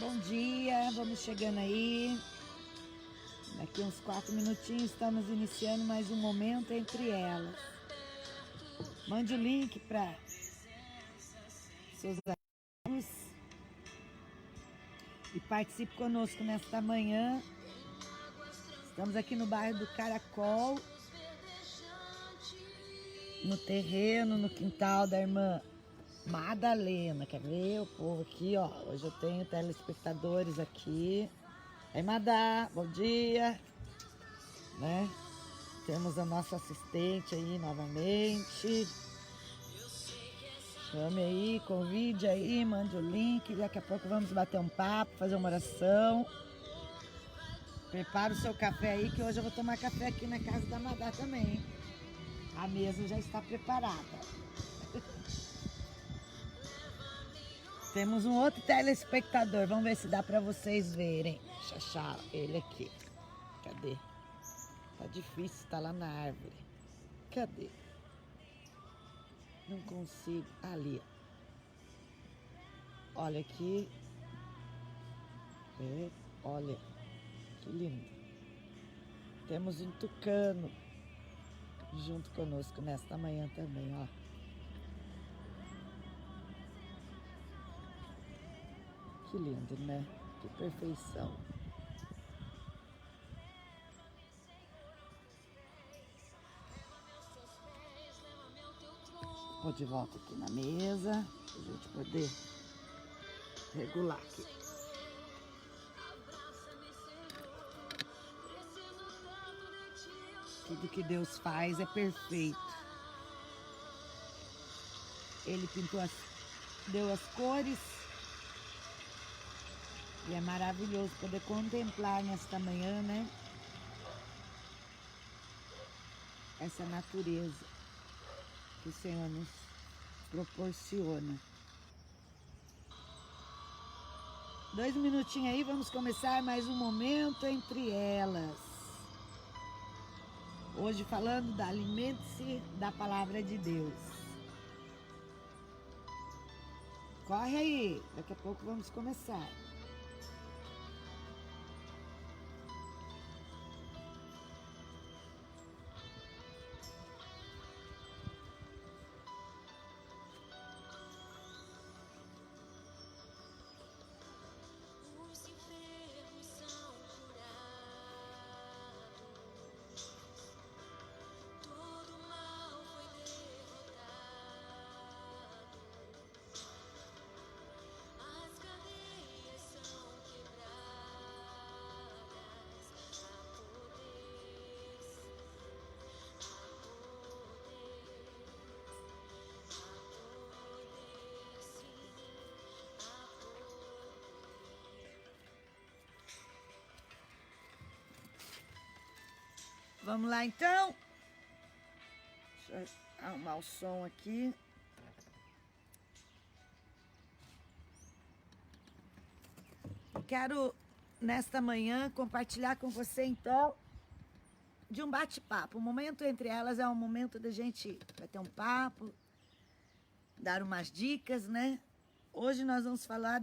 Bom dia, vamos chegando aí. Daqui uns 4 minutinhos estamos iniciando mais um momento entre elas. Mande o link para seus amigos e participe conosco nesta manhã. Estamos aqui no bairro do Caracol, no terreno, no quintal da irmã Madalena. Quer ver o povo aqui, ó? Hoje eu tenho telespectadores aqui. Aí, Madá, bom dia, né? Temos a nossa assistente aí novamente. Chame aí, convide aí, mande o link. Daqui a pouco vamos bater um papo, fazer uma oração. Prepara o seu café aí, que hoje eu vou tomar café aqui na casa da Madá também. A mesa já está preparada. Temos um outro telespectador. Vamos ver se dá para vocês verem. Deixa eu achar ele aqui. Cadê? Tá difícil, tá lá na árvore. Cadê? Não consigo. Ali. Olha aqui. Olha. Que lindo. Temos um tucano junto conosco nesta manhã também, ó. Que lindo, né? Que perfeição. Vou de volta aqui na mesa, pra gente poder regular aqui. Tudo que Deus faz é perfeito. Ele pintou, deu as cores. E é maravilhoso poder contemplar nesta manhã, né? Essa natureza que o Senhor nos proporciona. 2 minutinhos aí, vamos começar mais um momento entre elas. Hoje falando da alimente-se da palavra de Deus. Corre aí, daqui a pouco vamos começar. Vamos lá então. Deixa eu arrumar o som aqui. Quero nesta manhã compartilhar com você então de um bate-papo. O momento entre elas é um momento da gente bater um papo, dar umas dicas, né? Hoje nós vamos falar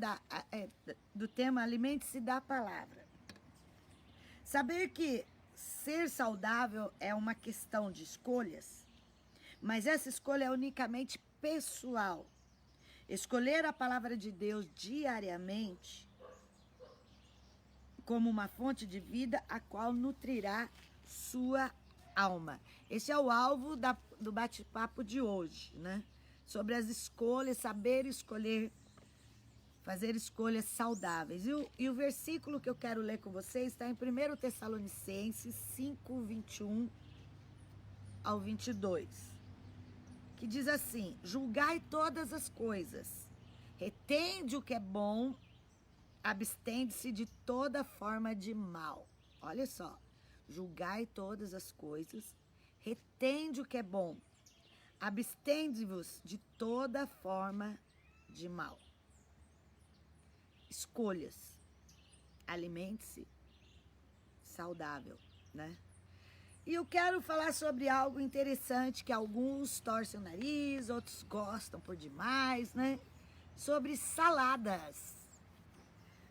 do tema alimente-se da palavra. Saber que ser saudável é uma questão de escolhas, mas essa escolha é unicamente pessoal. Escolher a palavra de Deus diariamente como uma fonte de vida a qual nutrirá sua alma. Esse é o alvo do bate-papo de hoje, né? Sobre as escolhas, saber escolher, fazer escolhas saudáveis. E o versículo que eu quero ler com vocês está em 1 Tessalonicenses 5, 21 ao 22, que diz assim: julgai todas as coisas, retende o que é bom, abstende-se de toda forma de mal. Olha só, julgai todas as coisas, retende o que é bom, abstende-vos de toda forma de mal. Escolhas. Alimente-se saudável, né? E eu quero falar sobre algo interessante que alguns torcem o nariz, outros gostam por demais, né? Sobre saladas.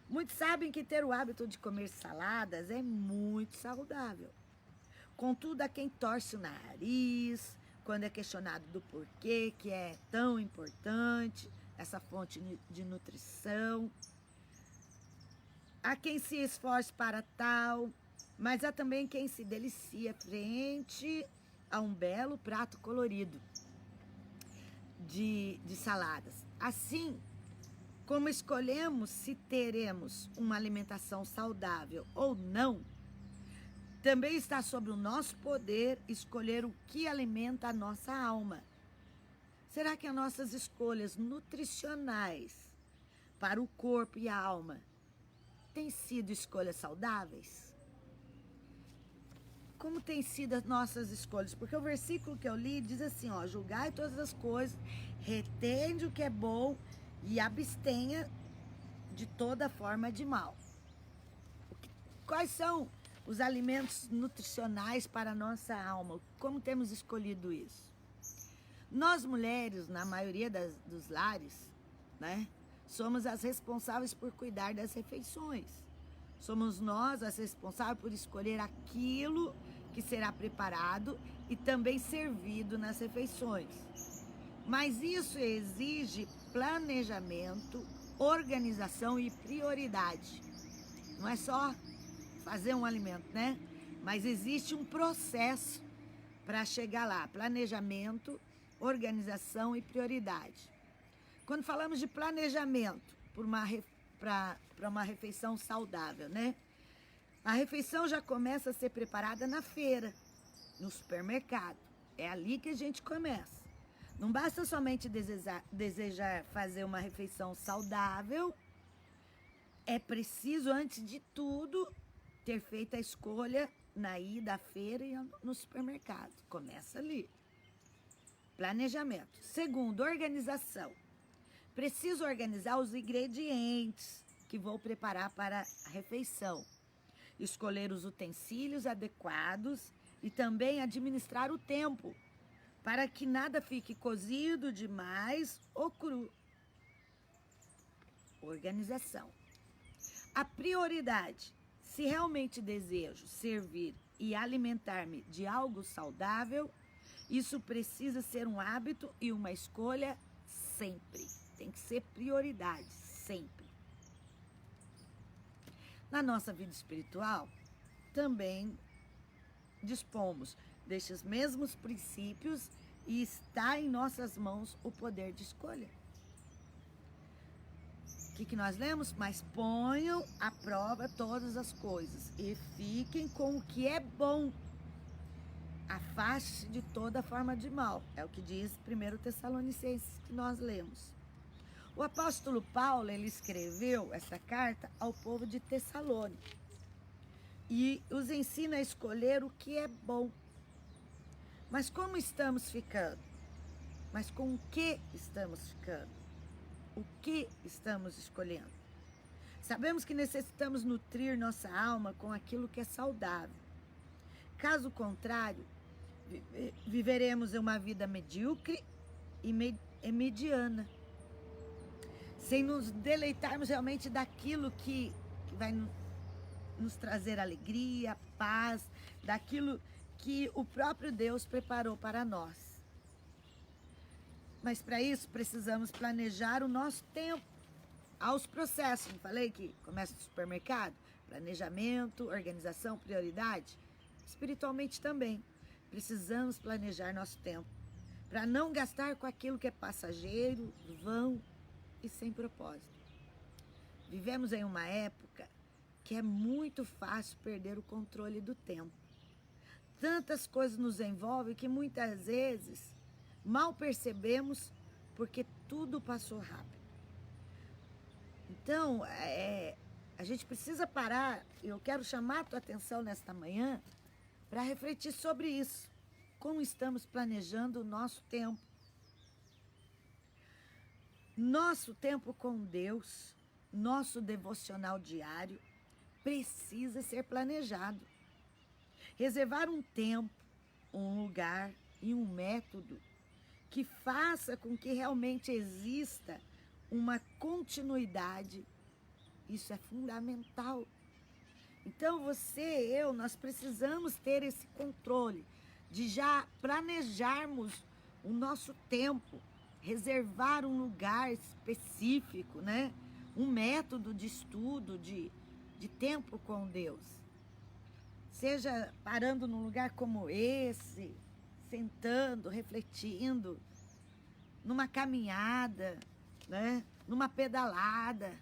Muitos sabem que ter o hábito de comer saladas é muito saudável. Contudo, há quem torce o nariz quando é questionado do porquê que é tão importante essa fonte de nutrição. Há quem se esforce para tal, mas há também quem se delicia frente a um belo prato colorido de saladas. Assim, como escolhemos se teremos uma alimentação saudável ou não, também está sob o nosso poder escolher o que alimenta a nossa alma. Será que as nossas escolhas nutricionais para o corpo e a alma têm sido escolhas saudáveis? Como têm sido as nossas escolhas? Porque o versículo que eu li diz assim, ó, julgai todas as coisas, retende o que é bom e abstenha de toda forma de mal. Quais são os alimentos nutricionais para a nossa alma? Como temos escolhido isso? Nós mulheres, na maioria dos lares, né, somos as responsáveis por cuidar das refeições. Somos nós as responsáveis por escolher aquilo que será preparado e também servido nas refeições. Mas isso exige planejamento, organização e prioridade. Não é só fazer um alimento, né? Mas existe um processo para chegar lá. Planejamento, organização e prioridade. Quando falamos de planejamento para uma refeição saudável, né? A refeição já começa a ser preparada na feira, no supermercado. É ali que a gente começa. Não basta somente desejar fazer uma refeição saudável. É preciso, antes de tudo, ter feito a escolha na ida à feira e no supermercado. Começa ali. Planejamento. Segundo, organização. Preciso organizar os ingredientes que vou preparar para a refeição. Escolher os utensílios adequados e também administrar o tempo, para que nada fique cozido demais ou cru. Organização. A prioridade. Se realmente desejo servir e alimentar-me de algo saudável, isso precisa ser um hábito e uma escolha sempre. Tem que ser prioridade, sempre. Na nossa vida espiritual, também dispomos destes mesmos princípios e está em nossas mãos o poder de escolha. O que nós lemos? Mas ponham à prova todas as coisas e fiquem com o que é bom. Afaste-se de toda forma de mal. É o que diz 1 Tessalonicenses que nós lemos. O apóstolo Paulo, ele escreveu essa carta ao povo de Tessalônica e os ensina a escolher o que é bom. Mas como estamos ficando? Mas com o que estamos ficando? O que estamos escolhendo? Sabemos que necessitamos nutrir nossa alma com aquilo que é saudável. Caso contrário, viveremos uma vida medíocre e mediana, sem nos deleitarmos realmente daquilo que vai nos trazer alegria, paz, daquilo que o próprio Deus preparou para nós. Mas para isso precisamos planejar o nosso tempo. Aos processos, não falei que começa no supermercado? Planejamento, organização, prioridade. Espiritualmente também. Precisamos planejar nosso tempo para não gastar com aquilo que é passageiro, vão e sem propósito. Vivemos em uma época que é muito fácil perder o controle do tempo. Tantas coisas nos envolvem que muitas vezes mal percebemos porque tudo passou rápido. Então, a gente precisa parar. Eu quero chamar a tua atenção nesta manhã para refletir sobre isso. Como estamos planejando o nosso tempo? Nosso tempo com Deus, nosso devocional diário, precisa ser planejado. Reservar um tempo, um lugar e um método que faça com que realmente exista uma continuidade Isso é fundamental. Então você, eu, nós precisamos ter esse controle de já planejarmos o nosso tempo, reservar um lugar específico, né? Um método de estudo, de tempo com Deus. Seja parando num lugar como esse, sentando, refletindo, numa caminhada, né? Numa pedalada.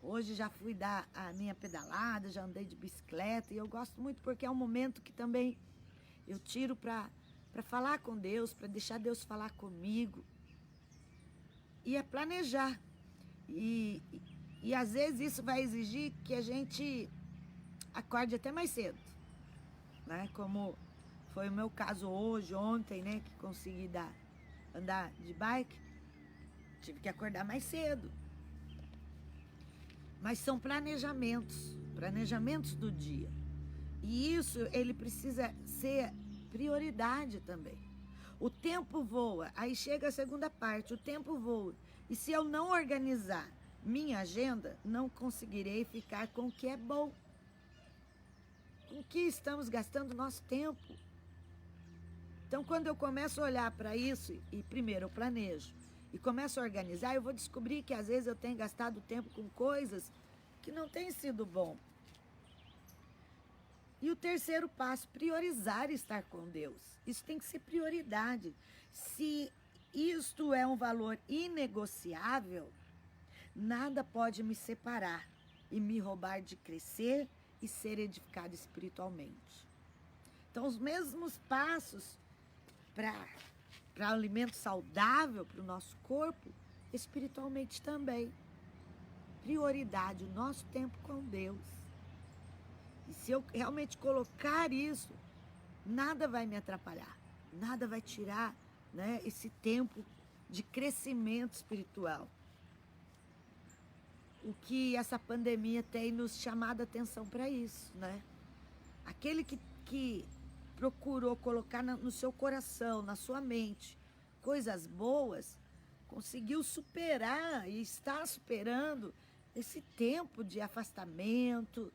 Hoje já fui dar a minha pedalada, já andei de bicicleta e eu gosto muito porque é um momento que também eu tiro para falar com Deus, para deixar Deus falar comigo. E é planejar. E às vezes isso vai exigir que a gente acorde até mais cedo, né? Como foi o meu caso hoje, ontem, né? Que consegui andar de bike, tive que acordar mais cedo. Mas são planejamentos do dia. E isso, ele precisa ser prioridade também. O tempo voa, aí chega a segunda parte, o tempo voa. E se eu não organizar minha agenda, não conseguirei ficar com o que é bom. Com o que estamos gastando nosso tempo. Então, quando eu começo a olhar para isso, e primeiro eu planejo, e começo a organizar, eu vou descobrir que às vezes eu tenho gastado tempo com coisas que não têm sido bom. E o terceiro passo, priorizar estar com Deus. Isso tem que ser prioridade. Se isto é um valor inegociável, nada pode me separar e me roubar de crescer e ser edificado espiritualmente. Então, os mesmos passos para alimento saudável para o nosso corpo, espiritualmente também. Prioridade, o nosso tempo com Deus. E se eu realmente colocar isso, nada vai me atrapalhar, nada vai tirar, né, esse tempo de crescimento espiritual. O que essa pandemia tem nos chamado a atenção para isso, né? Aquele que procurou colocar no seu coração, na sua mente, coisas boas, conseguiu superar e está superando esse tempo de afastamento,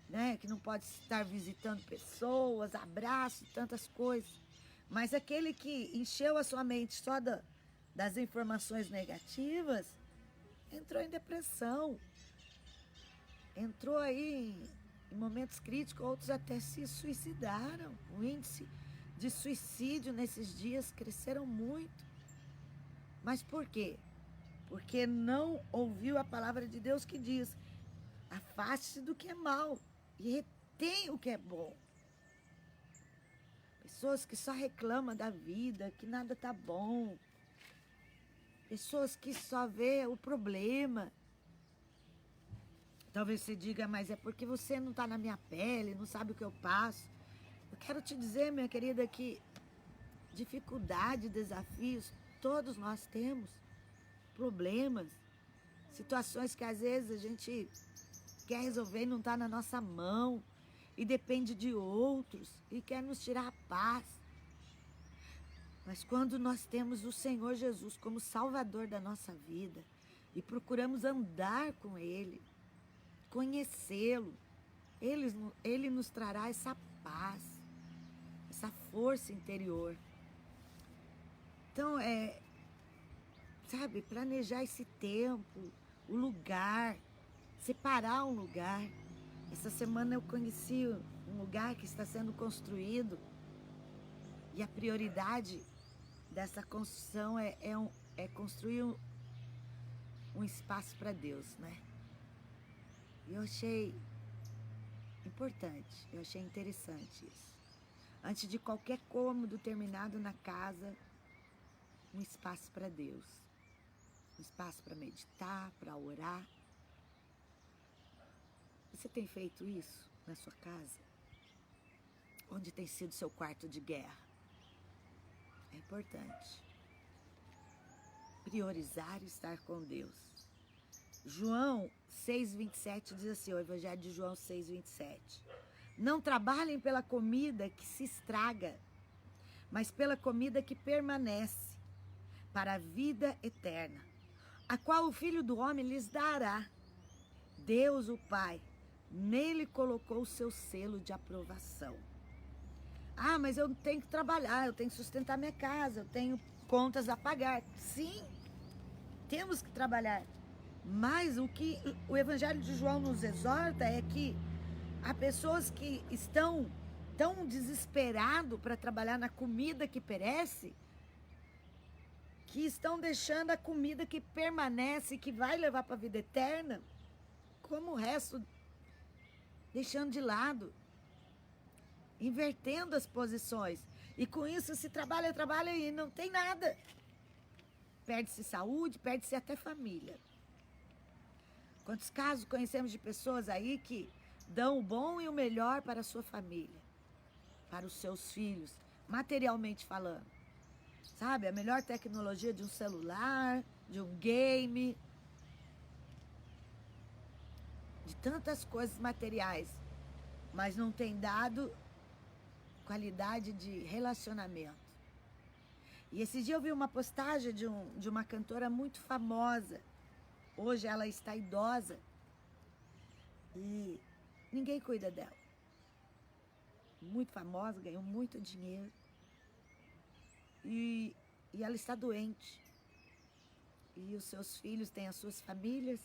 né, que não pode estar visitando pessoas, abraço, tantas coisas. Mas aquele que encheu a sua mente só das informações negativas, entrou em depressão. Entrou aí em momentos críticos, outros até se suicidaram. O índice de suicídio nesses dias cresceram muito. Mas por quê? Porque não ouviu a palavra de Deus que diz: afaste-se do que é mal e retém o que é bom. Pessoas que só reclamam da vida, que nada tá bom. Pessoas que só vê o problema. Talvez você diga, mas é porque você não está na minha pele, não sabe o que eu passo. Eu quero te dizer, minha querida, que dificuldade, desafios, todos nós temos. Problemas, situações que às vezes a gente quer resolver e não está na nossa mão. E depende de outros e quer nos tirar a paz. Mas quando nós temos o Senhor Jesus como Salvador da nossa vida e procuramos andar com Ele, conhecê-lo, Ele nos trará essa paz, essa força interior. Então, sabe, planejar esse tempo, o lugar, separar um lugar. Essa semana eu conheci um lugar que está sendo construído e a prioridade dessa construção é construir um espaço para Deus, né? E eu achei importante, eu achei interessante isso. Antes de qualquer cômodo terminado na casa, um espaço para Deus. Um espaço para meditar, para orar. Você tem feito isso na sua casa? Onde tem sido seu quarto de guerra? É importante priorizar estar com Deus. João 6,27 diz assim, o Evangelho de João 6,27. Não trabalhem pela comida que se estraga, mas pela comida que permanece, para a vida eterna, a qual o Filho do Homem lhes dará. Deus, o Pai, nele colocou o seu selo de aprovação. Ah, mas eu tenho que trabalhar, eu tenho que sustentar minha casa, eu tenho contas a pagar. Sim, temos que trabalhar. Mas o que o Evangelho de João nos exorta é que há pessoas que estão tão desesperadas para trabalhar na comida que perece, que estão deixando a comida que permanece, que vai levar para a vida eterna, como o resto, deixando de lado, invertendo as posições. E com isso se trabalha e não tem nada. Perde-se saúde, perde-se até família. Quantos casos conhecemos de pessoas aí que dão o bom e o melhor para a sua família, para os seus filhos, materialmente falando. Sabe, a melhor tecnologia de um celular, de um game, de tantas coisas materiais, mas não tem dado qualidade de relacionamento. E esse dia eu vi uma postagem de uma cantora muito famosa. Hoje ela está idosa e ninguém cuida dela. Muito famosa, ganhou muito dinheiro. E ela está doente. E os seus filhos têm as suas famílias.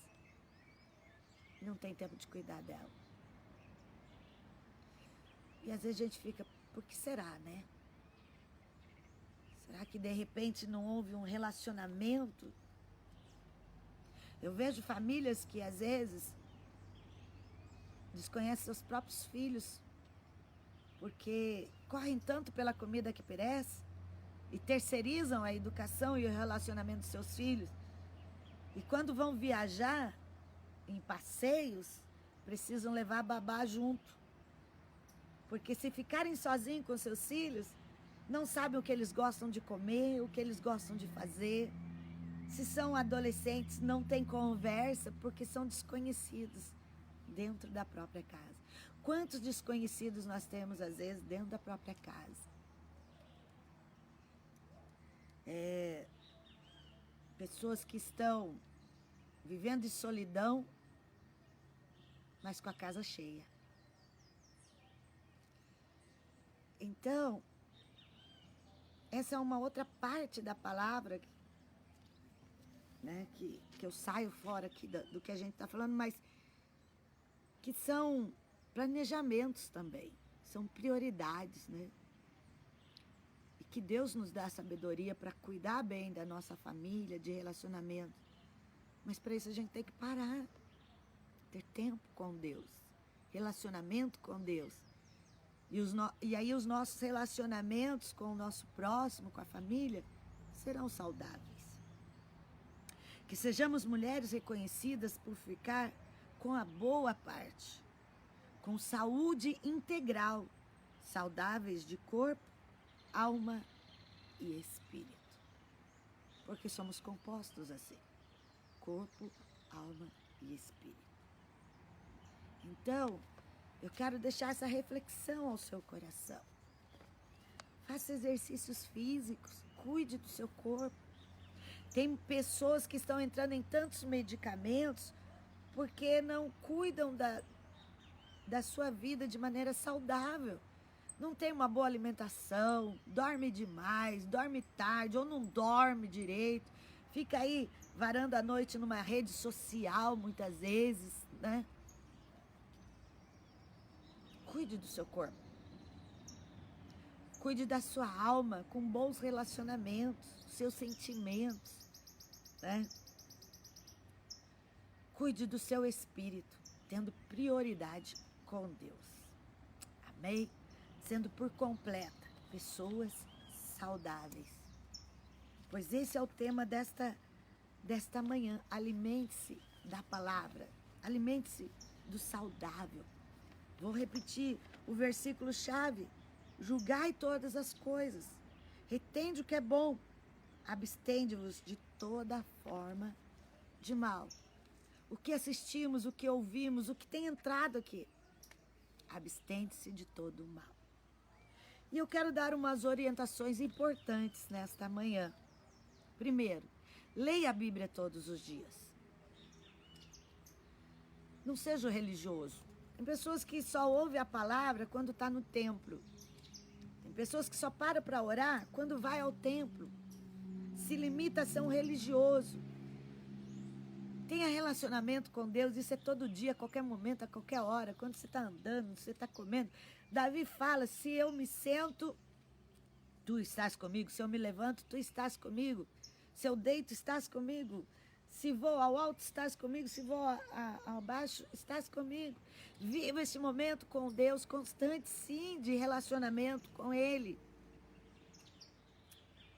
E não tem tempo de cuidar dela. E às vezes a gente fica, por que será, né? Será que de repente não houve um relacionamento? Eu vejo famílias que às vezes desconhecem seus próprios filhos, porque correm tanto pela comida que perece e terceirizam a educação e o relacionamento dos seus filhos. E quando vão viajar em passeios, precisam levar a babá junto. Porque se ficarem sozinhos com seus filhos, não sabem o que eles gostam de comer, o que eles gostam de fazer. Se são adolescentes, não tem conversa porque são desconhecidos dentro da própria casa. Quantos desconhecidos nós temos, às vezes, dentro da própria casa? Pessoas que estão vivendo de solidão, mas com a casa cheia. Então, essa é uma outra parte da palavra, né, que eu saio fora aqui do que a gente está falando, mas que são planejamentos também, são prioridades, né? E que Deus nos dá sabedoria para cuidar bem da nossa família, de relacionamento. Mas para isso a gente tem que parar, ter tempo com Deus, relacionamento com Deus. E aí os nossos relacionamentos com o nosso próximo, com a família, serão saudáveis. Que sejamos mulheres reconhecidas por ficar com a boa parte, com saúde integral, saudáveis de corpo, alma e espírito. Porque somos compostos assim, corpo, alma e espírito. Então, eu quero deixar essa reflexão ao seu coração. Faça exercícios físicos, cuide do seu corpo. Tem pessoas que estão entrando em tantos medicamentos porque não cuidam da sua vida de maneira saudável. Não tem uma boa alimentação, dorme demais, dorme tarde ou não dorme direito. Fica aí varando a noite numa rede social muitas vezes, né? Cuide do seu corpo. Cuide da sua alma com bons relacionamentos, seus sentimentos, né? Cuide do seu espírito, tendo prioridade com Deus. Amém? Sendo por completa pessoas saudáveis. Pois esse é o tema desta manhã. Alimente-se da palavra. Alimente-se do saudável. Vou repetir o versículo-chave. Julgai todas as coisas. Retende o que é bom. Abstende-vos de toda forma de mal. O que assistimos, o que ouvimos, o que tem entrado aqui. Abstende-se de todo o mal. E eu quero dar umas orientações importantes nesta manhã. Primeiro, leia a Bíblia todos os dias. Não seja religioso. Tem pessoas que só ouvem a palavra quando está no templo. Tem pessoas que só param para orar quando vai ao templo. Se limita a ser um religioso. Tenha relacionamento com Deus, isso é todo dia, a qualquer momento, a qualquer hora, quando você está andando, você está comendo. Davi fala, se eu me sento, tu estás comigo. Se eu me levanto, tu estás comigo. Se eu deito, estás comigo. Se vou ao alto, estás comigo. Se vou ao baixo, estás comigo. Viva esse momento com Deus, constante, sim, de relacionamento com Ele.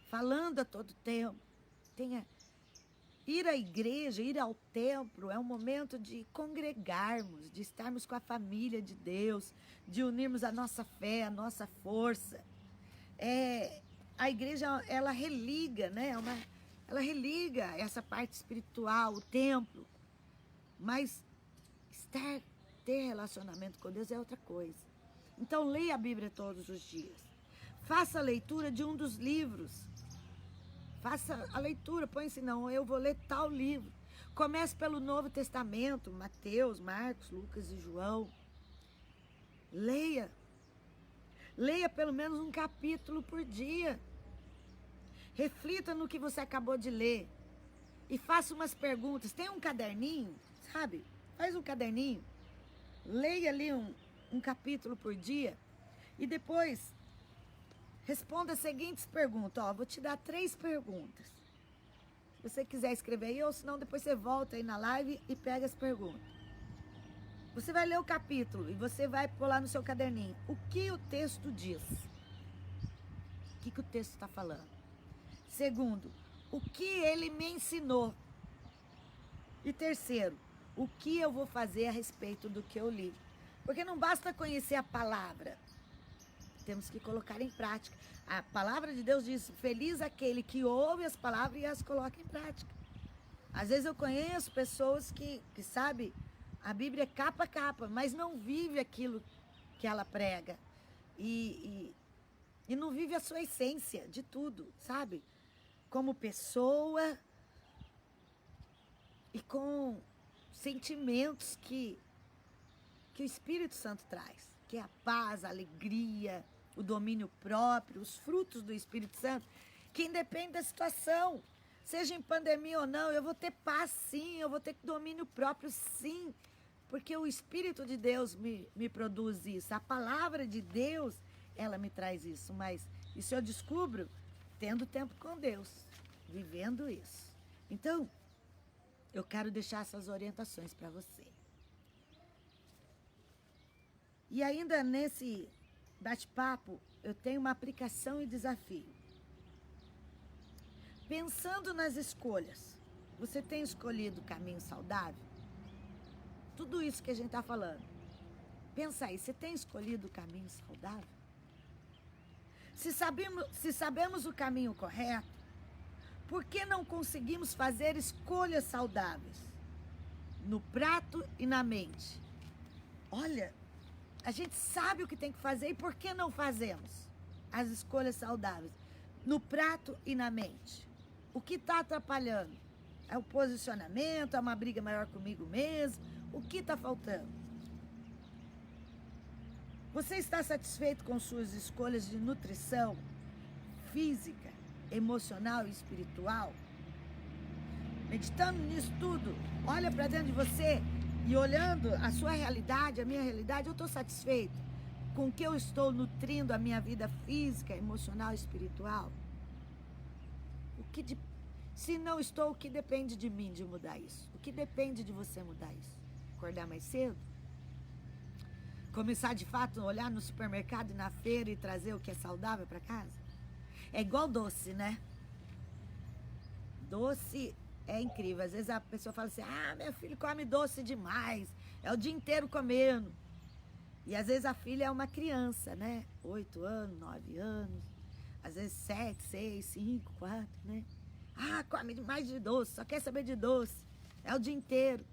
Falando a todo tempo. Ir à igreja, ir ao templo, é um momento de congregarmos, de estarmos com a família de Deus, de unirmos a nossa fé, a nossa força. A igreja, ela religa, né? Ela religa essa parte espiritual, o templo. Mas ter relacionamento com Deus é outra coisa. Então, leia a Bíblia todos os dias. Faça a leitura de um dos livros. Faça a leitura, põe assim, não, eu vou ler tal livro. Comece pelo Novo Testamento, Mateus, Marcos, Lucas e João. Leia. Leia pelo menos um capítulo por dia. Reflita no que você acabou de ler. E faça umas perguntas. Tem um caderninho, sabe? Faz um caderninho. Leia ali um capítulo por dia. E depois, responda as seguintes perguntas. Vou te dar 3 perguntas. Se você quiser escrever aí, ou senão depois você volta aí na live e pega as perguntas. Você vai ler o capítulo e você vai pôr lá no seu caderninho. O que o texto diz? O que o texto está falando? Segundo, o que ele me ensinou? E terceiro, o que eu vou fazer a respeito do que eu li? Porque não basta conhecer a palavra. Temos que colocar em prática. A palavra de Deus diz, feliz aquele que ouve as palavras e as coloca em prática. Às vezes eu conheço pessoas que sabe, a Bíblia é capa a capa, mas não vive aquilo que ela prega. E não vive a sua essência de tudo, sabe? Como pessoa e com sentimentos que o Espírito Santo traz. Que é a paz, a alegria, o domínio próprio, os frutos do Espírito Santo, que independe da situação, seja em pandemia ou não, eu vou ter paz sim, eu vou ter domínio próprio sim, porque o Espírito de Deus me produz isso, a palavra de Deus, ela me traz isso, mas isso eu descubro tendo tempo com Deus, vivendo isso. Então, eu quero deixar essas orientações para você. E ainda nesse bate-papo, eu tenho uma aplicação e desafio. Pensando nas escolhas, você tem escolhido o caminho saudável? Tudo isso que a gente está falando. Pensa aí, você tem escolhido o caminho saudável? Se sabemos o caminho correto, por que não conseguimos fazer escolhas saudáveis? No prato e na mente. Olha, a gente sabe o que tem que fazer e por que não fazemos as escolhas saudáveis? No prato e na mente. O que está atrapalhando? É o posicionamento? É uma briga maior comigo mesmo? O que está faltando? Você está satisfeito com suas escolhas de nutrição física, emocional e espiritual? Meditando nisso tudo, olha para dentro de você e olhando a sua realidade, a minha realidade, eu estou satisfeito com o que eu estou nutrindo a minha vida física, emocional e espiritual? Se não estou, o que depende de mim de mudar isso? O que depende de você mudar isso? Acordar mais cedo? Começar de fato a olhar no supermercado e na feira e trazer o que é saudável para casa? É igual doce, né? Doce é incrível. Às vezes a pessoa fala assim, meu filho come doce demais. É o dia inteiro comendo. E às vezes a filha é uma criança, né? 8 anos, 9 anos. Às vezes 7, 6, 5, 4, né? Come demais de doce, só quer saber de doce. É o dia inteiro.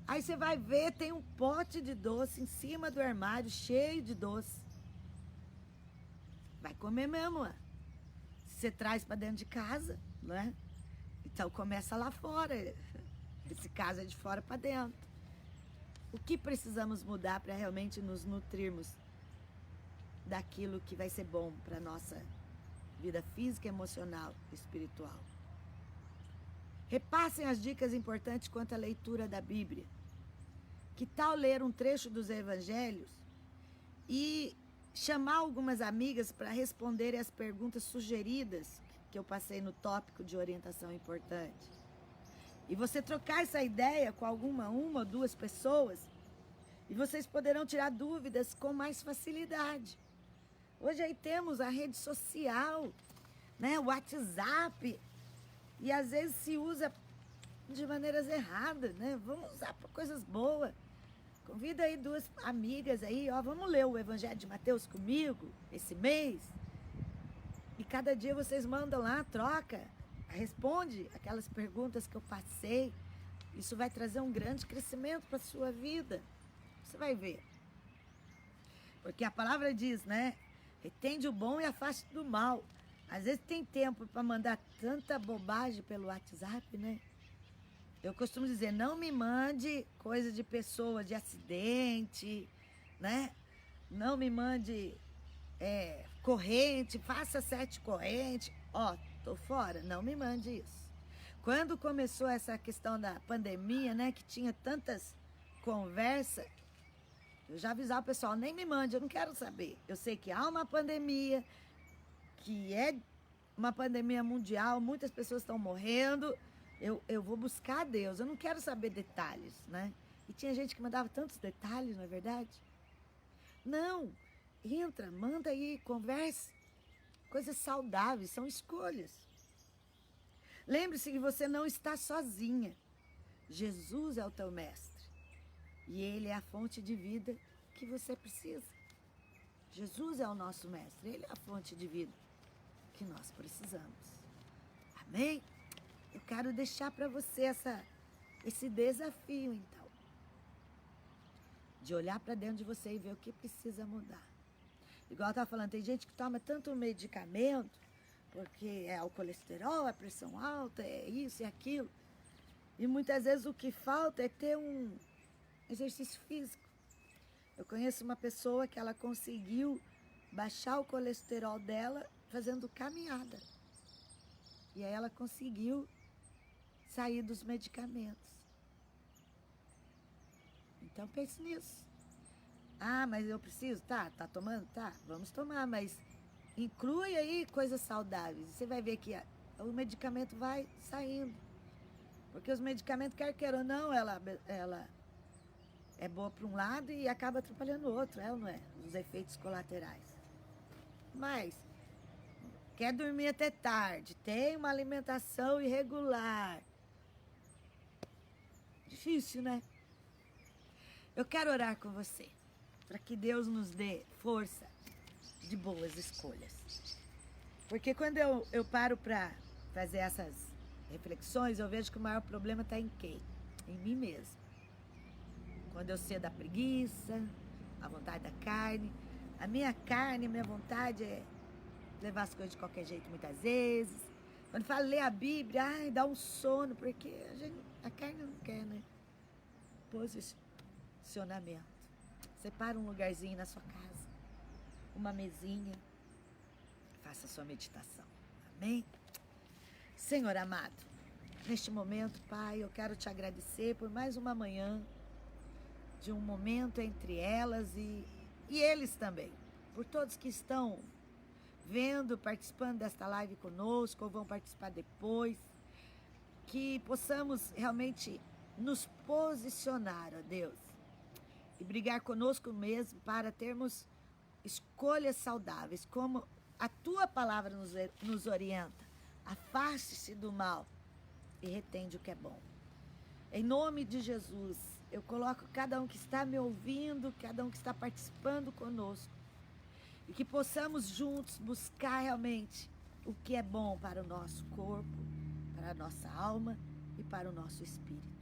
Aí você vai ver, tem um pote de doce em cima do armário, cheio de doce. Vai comer mesmo, ó. Você traz para dentro de casa, não é? Então começa lá fora. Esse caso é de fora para dentro. O que precisamos mudar para realmente nos nutrirmos daquilo que vai ser bom para a nossa vida física, emocional e espiritual? Repassem as dicas importantes quanto à leitura da Bíblia. Que tal ler um trecho dos evangelhos e chamar algumas amigas para responderem as perguntas sugeridas que eu passei no tópico de orientação importante? E você trocar essa ideia com uma ou duas pessoas e vocês poderão tirar dúvidas com mais facilidade. Hoje aí temos a rede social, né, o WhatsApp, e às vezes se usa de maneiras erradas, né? Vamos usar para coisas boas. Convida aí duas amigas aí, ó, vamos ler o Evangelho de Mateus comigo esse mês. E cada dia vocês mandam lá, troca, responde aquelas perguntas que eu passei. Isso vai trazer um grande crescimento para a sua vida. Você vai ver. Porque a palavra diz, né? Retende o bom e afaste do mal. Às vezes tem tempo para mandar tanta bobagem pelo WhatsApp, né? Eu costumo dizer, não me mande coisa de pessoa, de acidente, né? Não me mande corrente, faça 7 correntes. Ó, tô fora, não me mande isso. Quando começou essa questão da pandemia, né? Que tinha tantas conversas, eu já avisava o pessoal, nem me mande, eu não quero saber. Eu sei que há uma pandemia, que é uma pandemia mundial, muitas pessoas estão morrendo. Eu vou buscar a Deus, eu não quero saber detalhes, né? E tinha gente que mandava tantos detalhes, não é verdade? Não, entra, manda aí, converse. Coisas saudáveis, são escolhas. Lembre-se que você não está sozinha. Jesus é o teu mestre. E ele é a fonte de vida que você precisa. Jesus é o nosso mestre, ele é a fonte de vida que nós precisamos. Amém? Eu quero deixar para você esse desafio, então, de olhar para dentro de você e ver o que precisa mudar. Igual eu estava falando, tem gente que toma tanto medicamento, porque é o colesterol, a pressão alta, é isso e aquilo. E muitas vezes o que falta é ter um exercício físico. Eu conheço uma pessoa que ela conseguiu baixar o colesterol dela fazendo caminhada. E aí ela conseguiu sair dos medicamentos. Então pense nisso. Ah, mas eu preciso? Tá tomando? Tá, vamos tomar, mas inclui aí coisas saudáveis. Você vai ver que o medicamento vai saindo. Porque os medicamentos, quer queira ou não, ela é boa para um lado e acaba atrapalhando o outro, é ou não é? Os efeitos colaterais. Mas quer dormir até tarde, tem uma alimentação irregular. Difícil, né? Eu quero orar com você, para que Deus nos dê força de boas escolhas. Porque quando eu paro para fazer essas reflexões, eu vejo que o maior problema está em quem? Em mim mesma. Quando eu cedo a preguiça, a vontade da carne, a minha carne, minha vontade é levar as coisas de qualquer jeito muitas vezes. Quando falo ler a Bíblia, dá um sono, porque a carne não quer, né? Posicionamento. Separa um lugarzinho na sua casa, uma mesinha, faça a sua meditação. Amém? Senhor amado, neste momento, Pai, eu quero te agradecer por mais uma manhã de um momento entre elas e eles também, por todos que estão vendo, participando desta live conosco ou vão participar depois, que possamos realmente nos posicionar, ó Deus, e brigar conosco mesmo para termos escolhas saudáveis, como a Tua palavra nos orienta. Afaste-se do mal e retende o que é bom. Em nome de Jesus, eu coloco cada um que está me ouvindo, cada um que está participando conosco, e que possamos juntos buscar realmente o que é bom para o nosso corpo, para a nossa alma e para o nosso espírito.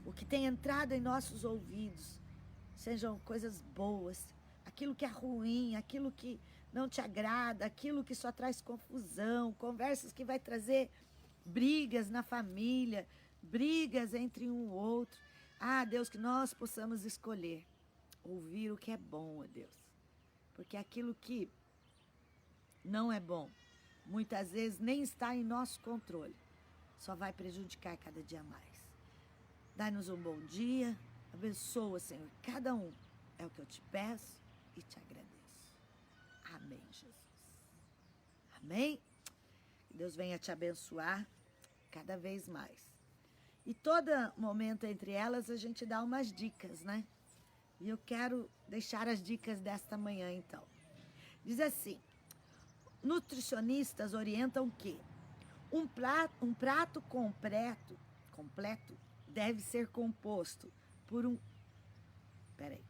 O que tem entrado em nossos ouvidos sejam coisas boas, aquilo que é ruim, aquilo que não te agrada, aquilo que só traz confusão, conversas que vai trazer brigas na família, brigas entre um e outro. Ah, Deus, que nós possamos escolher ouvir o que é bom, ó Deus. Porque aquilo que não é bom, muitas vezes nem está em nosso controle. Só vai prejudicar cada dia mais. Dá-nos um bom dia. Abençoa, Senhor, cada um. É o que eu te peço e te agradeço. Amém, Jesus. Amém? Que Deus venha te abençoar cada vez mais. E todo momento entre elas a gente dá umas dicas, né? E eu quero deixar as dicas desta manhã, então. Diz assim, nutricionistas orientam que um prato completo deve ser composto por um... Peraí,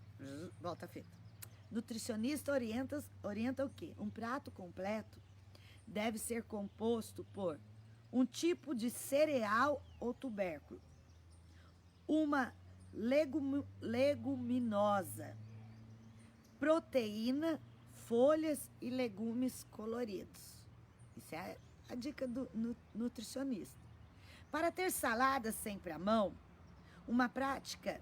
volta a fita. Nutricionista orienta o quê? Um prato completo deve ser composto por um tipo de cereal ou tubérculo, uma leguminosa, proteína, folhas e legumes coloridos. Isso é a dica do nutricionista. Para ter salada sempre à mão, uma prática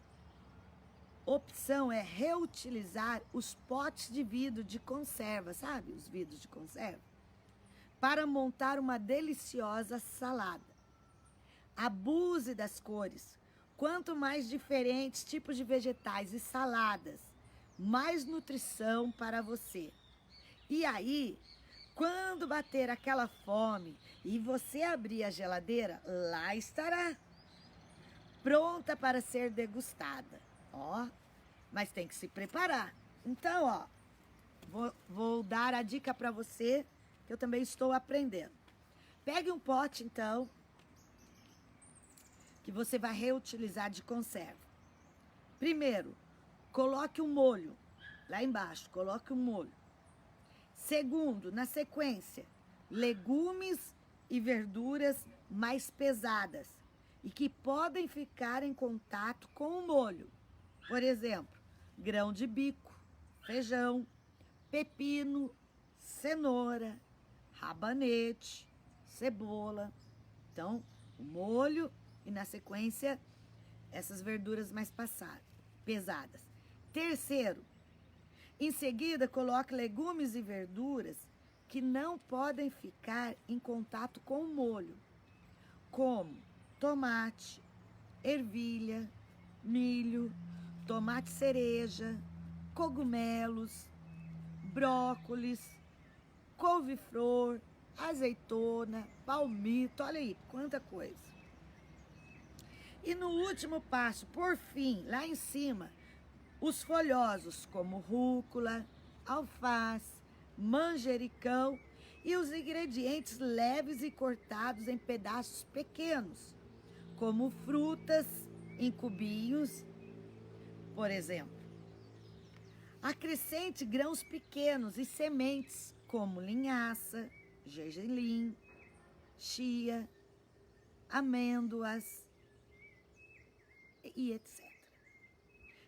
opção é reutilizar os potes de vidro de conserva, sabe? Os vidros de conserva. Para montar uma deliciosa salada. Abuse das cores. Quanto mais diferentes tipos de vegetais e saladas, mais nutrição para você. E aí, quando bater aquela fome e você abrir a geladeira, lá estará, pronta para ser degustada. Ó, mas tem que se preparar. Então, ó, vou dar a dica para você, que eu também estou aprendendo. Pegue um pote, então, que você vai reutilizar de conserva. Primeiro, coloque um molho. Lá embaixo, coloque um molho. Segundo, na sequência, legumes e verduras mais pesadas e que podem ficar em contato com o molho. Por exemplo, grão de bico, feijão, pepino, cenoura, rabanete, cebola. Então, o molho e, na sequência, essas verduras mais pesadas. Terceiro, em seguida, coloque legumes e verduras que não podem ficar em contato com o molho, como tomate, ervilha, milho, tomate cereja, cogumelos, brócolis, couve-flor, azeitona, palmito, olha aí, quanta coisa. E no último passo, por fim, lá em cima, os folhosos, como rúcula, alface, manjericão e os ingredientes leves e cortados em pedaços pequenos, como frutas em cubinhos, por exemplo. Acrescente grãos pequenos e sementes, como linhaça, gergelim, chia, amêndoas e etc.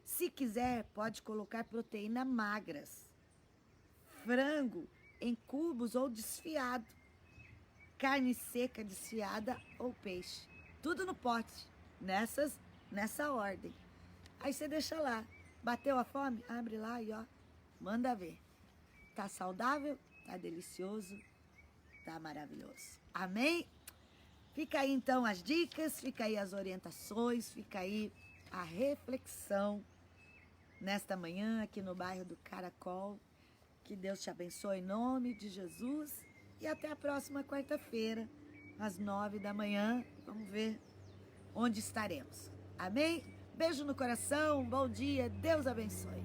Se quiser, pode colocar proteína magras, frango em cubos ou desfiado, carne seca desfiada ou peixe. Tudo no pote, nessa ordem. Aí você deixa lá. Bateu a fome? Abre lá e ó, manda ver. Tá saudável? Tá delicioso? Tá maravilhoso. Amém? Fica aí então as dicas, fica aí as orientações, fica aí a reflexão nesta manhã aqui no bairro do Caracol. Que Deus te abençoe em nome de Jesus. E até a próxima quarta-feira, às 9 da manhã. Vamos ver onde estaremos. Amém? Beijo no coração, bom dia, Deus abençoe.